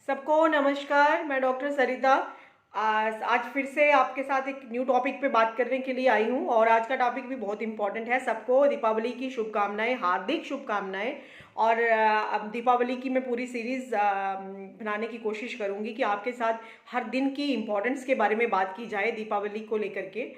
सबको नमस्कार। मैं डॉक्टर सरिता आज फिर से आपके साथ एक न्यू टॉपिक पे बात करने के लिए आई हूँ और आज का टॉपिक भी बहुत इंपॉर्टेंट है। सबको दीपावली की शुभकामनाएं, हार्दिक शुभकामनाएं। और अब दीपावली की मैं पूरी सीरीज़ बनाने की कोशिश करूँगी कि आपके साथ हर दिन की इम्पोर्टेंस के बारे में बात की जाए दीपावली को लेकर के।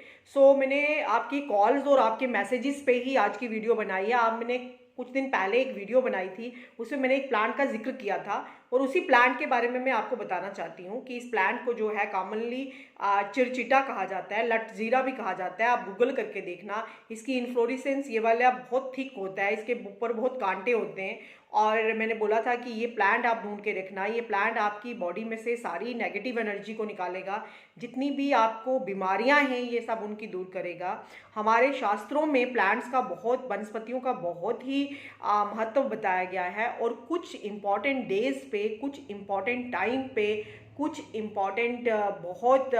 मैंने आपकी कॉल्स और आपके मैसेजेस पे ही आज की वीडियो बनाई है। आप मैंने कुछ दिन पहले एक वीडियो बनाई थी, उसमें मैंने एक प्लांट का जिक्र किया था और उसी प्लांट के बारे में मैं आपको बताना चाहती हूँ कि इस प्लांट को जो है कॉमनली चिरचिटा कहा जाता है, लटजीरा भी कहा जाता है। आप गूगल करके देखना, इसकी इन्फ्लोरिसेंस ये वाला बहुत थिक होता है, इसके ऊपर बहुत कांटे होते हैं। और मैंने बोला था कि ये प्लांट आप ढूंढ के रखना, ये प्लांट आपकी बॉडी में से सारी नेगेटिव एनर्जी को निकालेगा, जितनी भी आपको बीमारियां हैं ये सब उनकी दूर करेगा। हमारे शास्त्रों में प्लांट्स का बहुत, वनस्पतियों का बहुत ही महत्व बताया गया है और कुछ इम्पॉर्टेंट डेज पे, कुछ इम्पॉर्टेंट टाइम पे, कुछ इम्पॉर्टेंट बहुत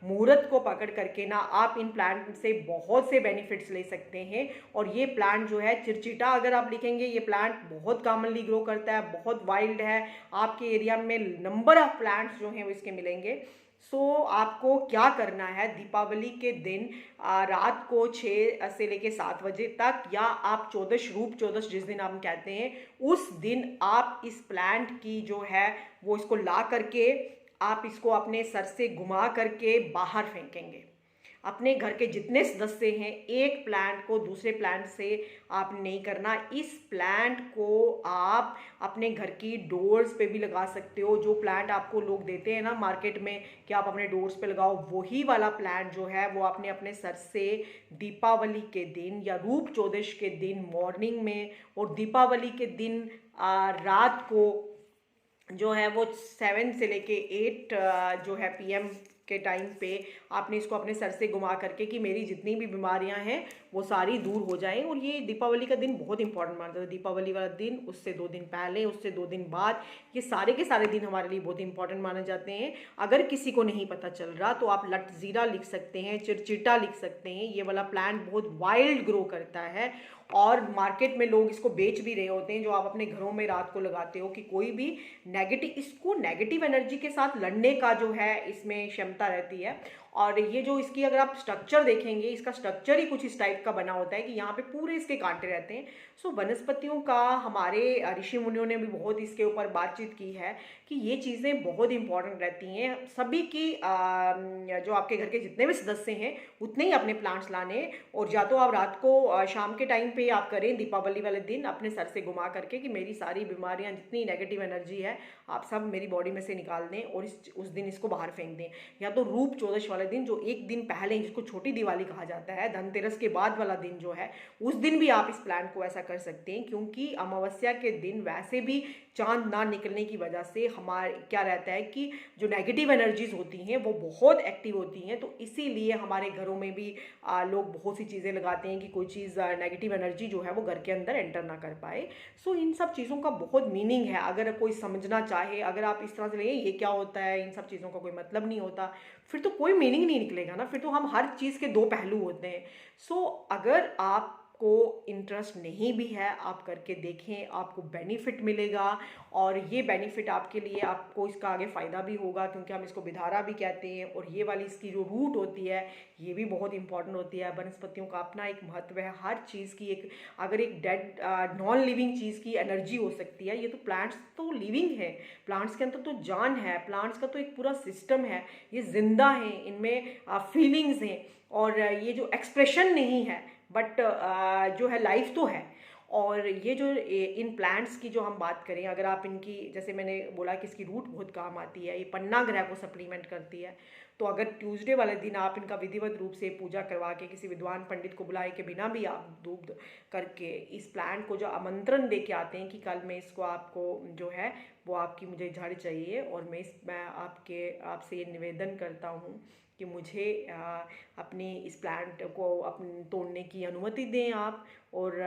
मुहूर्त को पकड़ करके ना आप इन प्लांट से बहुत से बेनिफिट्स ले सकते हैं। और ये प्लांट जो है चिरचिटा, अगर आप लिखेंगे, ये प्लांट बहुत कॉमनली ग्रो करता है, बहुत वाइल्ड है। आपके एरिया में नंबर ऑफ प्लांट्स जो हैं वो इसके मिलेंगे। आपको क्या करना है दीपावली के दिन, रात को 6 से लेके 7 बजे तक, या आप चौदस, रूप चौदस जिस दिन हम कहते हैं, उस दिन आप इस प्लांट की जो है वो इसको ला करके आप इसको अपने सर से घुमा करके बाहर फेंकेंगे। अपने घर के जितने सदस्य हैं, एक प्लांट को दूसरे प्लांट से आप नहीं करना। इस प्लांट को आप अपने घर की डोर्स पे भी लगा सकते हो। जो प्लांट आपको लोग देते हैं ना मार्केट में कि आप अपने डोर्स पे लगाओ, वही वाला प्लांट जो है वो आपने अपने सर से दीपावली के दिन या रूप चौदश के दिन मॉर्निंग में, और दीपावली के दिन रात को जो है वो 7 से लेके 8 जो है PM के टाइम पे आपने इसको अपने सर से घुमा करके कि मेरी जितनी भी बीमारियां हैं वो सारी दूर हो जाएं। और ये दीपावली का दिन बहुत इंपॉर्टेंट माना जाता है। दीपावली वाला दिन, उससे 2 दिन पहले, उससे 2 दिन बाद, ये सारे के सारे दिन हमारे लिए बहुत इंपॉर्टेंट माने जाते हैं। अगर किसी को नहीं पता चल रहा तो आप लटजीरा लिख सकते हैं, चिरचिटा लिख सकते हैं। ये वाला प्लांट बहुत वाइल्ड ग्रो करता है और मार्केट में लोग इसको बेच भी रहे होते हैं, जो आप अपने घरों में रात को लगाते हो कि कोई भी नेगेटिव एनर्जी के साथ लड़ने का जो है इसमें क्षमता रहती है। और ये जो इसकी अगर आप स्ट्रक्चर देखेंगे, इसका स्ट्रक्चर ही कुछ इस टाइप का बना होता है कि यहाँ पे पूरे इसके कांटे रहते हैं। वनस्पतियों का हमारे ऋषि मुनियों ने भी बहुत इसके ऊपर बातचीत की है कि ये चीज़ें बहुत इंपॉर्टेंट रहती हैं। सभी की जो आपके घर के जितने भी सदस्य हैं उतने ही अपने प्लांट्स लाने। और या तो आप रात को शाम के टाइम पे आप करें दीपावली वाले दिन अपने सर से घुमा करके कि मेरी सारी बीमारियां, जितनी नेगेटिव एनर्जी है, आप सब मेरी बॉडी में से निकाल दें और उस दिन इसको बाहर फेंक दें। या तो रूप चौदश वाले दिन, जो एक दिन पहले, जिसको छोटी दिवाली कहा जाता है, धनतेरस के बाद वाला दिन जो है, उस दिन भी आप इस प्लांट को ऐसा कर सकते हैं। क्योंकि अमावस्या के दिन वैसे भी चांद ना निकलने की वजह से हमारे क्या रहता है कि जो नेगेटिव एनर्जीज होती हैं वो बहुत एक्टिव होती हैं। तो इसीलिए हमारे घरों में भी लोग बहुत सी चीज़ें लगाते हैं कि कोई चीज़, नेगेटिव एनर्जी जो है वो घर के अंदर एंटर ना कर पाए। इन सब चीज़ों का बहुत मीनिंग है। अगर कोई समझना चाहे, अगर आप इस तरह से लें ये क्या होता है, इन सब चीज़ों का कोई मतलब नहीं होता, फिर तो कोई मीनिंग नहीं निकलेगा ना। फिर तो हम हर चीज़ के दो पहलू होते हैं। अगर आप को इंटरेस्ट नहीं भी है, आप करके देखें, आपको बेनिफिट मिलेगा। और ये बेनिफिट आपके लिए, आपको इसका आगे फ़ायदा भी होगा, क्योंकि हम इसको बिधारा भी कहते हैं। और ये वाली इसकी जो रूट होती है ये भी बहुत इंपॉर्टेंट होती है। वनस्पतियों का अपना एक महत्व है। हर चीज़ की एक, अगर एक डेड नॉन लिविंग चीज़ की एनर्जी हो सकती है, ये तो प्लांट्स तो लिविंग है, प्लांट्स के अंदर तो जान है, प्लांट्स का तो एक पूरा सिस्टम है, ये जिंदा है, इनमें फीलिंग्स हैं। और ये जो एक्सप्रेशन नहीं है बट जो है लाइफ तो है। और ये जो इन प्लांट्स की जो हम बात करें, अगर आप इनकी, जैसे मैंने बोला कि इसकी रूट बहुत काम आती है, ये पन्ना ग्रह को सप्लीमेंट करती है। तो अगर ट्यूसडे वाले दिन आप इनका विधिवत रूप से पूजा करवा के, किसी विद्वान पंडित को बुलाए के बिना भी आप धूप करके इस प्लांट को जो आमंत्रण दे के आते हैं कि कल मैं इसको, आपको जो है वो आपकी मुझे जड़ चाहिए, और मैं आपसे ये निवेदन करता हूँ कि मुझे अपनी इस प्लांट को तोड़ने की अनुमति दें आप, और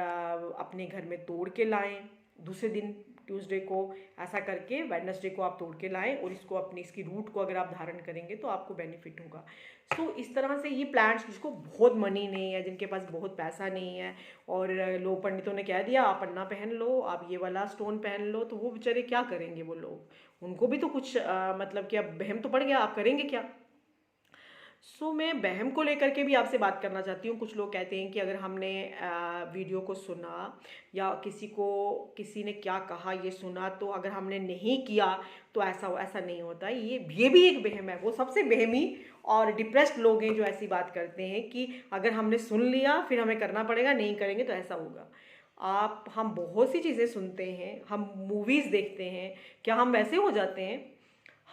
अपने घर में तोड़ के लाएं। दूसरे दिन ट्यूसडे को ऐसा करके वेडनेसडे को आप तोड़ के लाएं और इसको अपनी इसकी रूट को अगर आप धारण करेंगे तो आपको बेनिफिट होगा। सो इस तरह से ये प्लांट्स जिसको बहुत मनी नहीं है, जिनके पास बहुत पैसा नहीं है और लोग पंडितों ने कह दिया आप पन्ना पहन लो, आप ये वाला स्टोन पहन लो, तो वो बेचारे क्या करेंगे वो लोग, उनको भी तो कुछ मतलब कि अब बहम तो पड़ गया, आप करेंगे क्या। मैं बहम को लेकर के भी आपसे बात करना चाहती हूँ। कुछ लोग कहते हैं कि अगर हमने वीडियो को सुना या किसी ने क्या कहा ये सुना, तो अगर हमने नहीं किया तो ऐसा नहीं होता। ये भी एक वहम है। वो सबसे वहमी और डिप्रेस्ड लोग हैं जो ऐसी बात करते हैं कि अगर हमने सुन लिया फिर हमें करना पड़ेगा, नहीं करेंगे तो ऐसा होगा। हम बहुत सी चीज़ें सुनते हैं, हम मूवीज़ देखते हैं, क्या हम वैसे हो जाते हैं?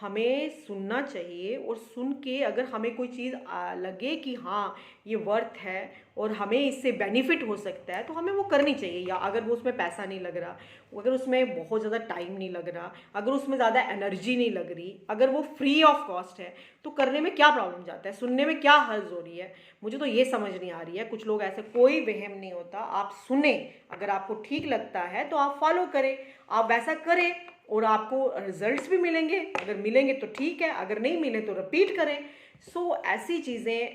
हमें सुनना चाहिए और सुन के अगर हमें कोई चीज़ लगे कि हाँ ये वर्थ है और हमें इससे बेनिफिट हो सकता है तो हमें वो करनी चाहिए। या अगर वो उसमें पैसा नहीं लग रहा, अगर उसमें बहुत ज़्यादा टाइम नहीं लग रहा, अगर उसमें ज़्यादा एनर्जी नहीं लग रही, अगर वो फ्री ऑफ कॉस्ट है, तो करने में क्या प्रॉब्लम जाता है, सुनने में क्या हर्ज हो रही है। मुझे तो ये समझ नहीं आ रही है। कुछ लोग ऐसे, कोई वहम नहीं होता, आप सुने, अगर आपको ठीक लगता है तो आप फॉलो करें, आप वैसा करें और आपको रिजल्ट्स भी मिलेंगे। अगर मिलेंगे तो ठीक है, अगर नहीं मिले तो रिपीट करें। ऐसी चीज़ें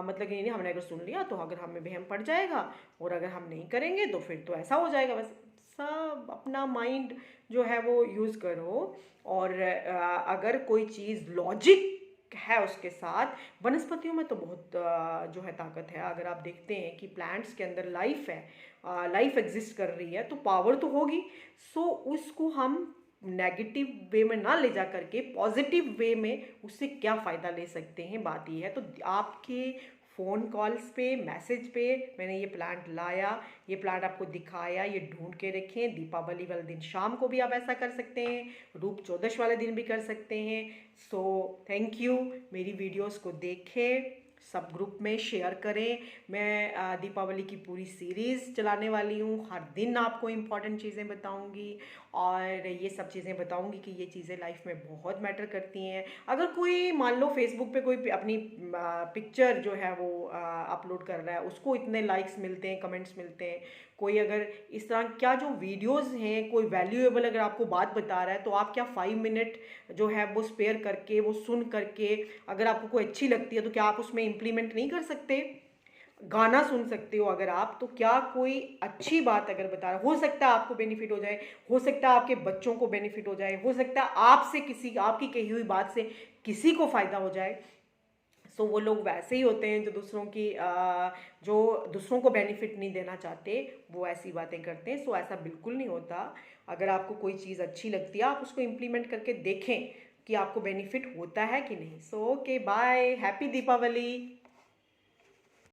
मतलब कि नहीं, हमने अगर सुन लिया तो अगर हमें वहम पड़ जाएगा और अगर हम नहीं करेंगे तो फिर तो ऐसा हो जाएगा। बस सब अपना माइंड जो है वो यूज़ करो। और अगर कोई चीज़ लॉजिक है उसके साथ, वनस्पतियों में तो बहुत जो है ताकत है। अगर आप देखते हैं कि प्लांट्स के अंदर लाइफ है, लाइफ एग्जिस्ट कर रही है, तो पावर तो होगी। उसको हम नेगेटिव वे में ना ले जा करके पॉजिटिव वे में उससे क्या फ़ायदा ले सकते हैं, बात ये है। तो आपके फ़ोन कॉल्स पे, मैसेज पे मैंने ये प्लांट लाया, ये प्लांट आपको दिखाया, ये ढूंढ के रखें। दीपावली वाले दिन शाम को भी आप ऐसा कर सकते हैं, रूप चौदश वाले दिन भी कर सकते हैं। Thank you. मेरी वीडियोस को देखें, सब ग्रुप में शेयर करें। मैं दीपावली की पूरी सीरीज़ चलाने वाली हूँ। हर दिन आपको इम्पॉर्टेंट चीज़ें बताऊँगी और ये सब चीज़ें बताऊँगी कि ये चीज़ें लाइफ में बहुत मैटर करती हैं। अगर कोई मान लो फेसबुक पे कोई अपनी पिक्चर जो है वो अपलोड कर रहा है, उसको इतने लाइक्स मिलते हैं, कमेंट्स मिलते हैं। कोई अगर इस तरह क्या जो वीडियोस हैं, कोई वैल्यूएबल अगर आपको बात बता रहा है, तो आप क्या 5 मिनट जो है वो स्पेयर करके, वो सुन करके, अगर आपको कोई अच्छी लगती है तो क्या आप उसमें इम्प्लीमेंट नहीं कर सकते? गाना सुन सकते हो अगर आप, तो क्या कोई अच्छी बात अगर बता रहा, हो सकता है आपको बेनिफिट हो जाए, हो सकता है आपके बच्चों को बेनिफिट हो जाए, हो सकता है आपसे आपकी कही हुई बात से किसी को फ़ायदा हो जाए। वो लोग वैसे ही होते हैं जो दूसरों को बेनिफिट नहीं देना चाहते, वो ऐसी बातें करते हैं। ऐसा बिल्कुल नहीं होता। अगर आपको कोई चीज़ अच्छी लगती है, आप उसको इम्प्लीमेंट करके देखें कि आपको बेनिफिट होता है कि नहीं। Okay, bye, happy Deepawali.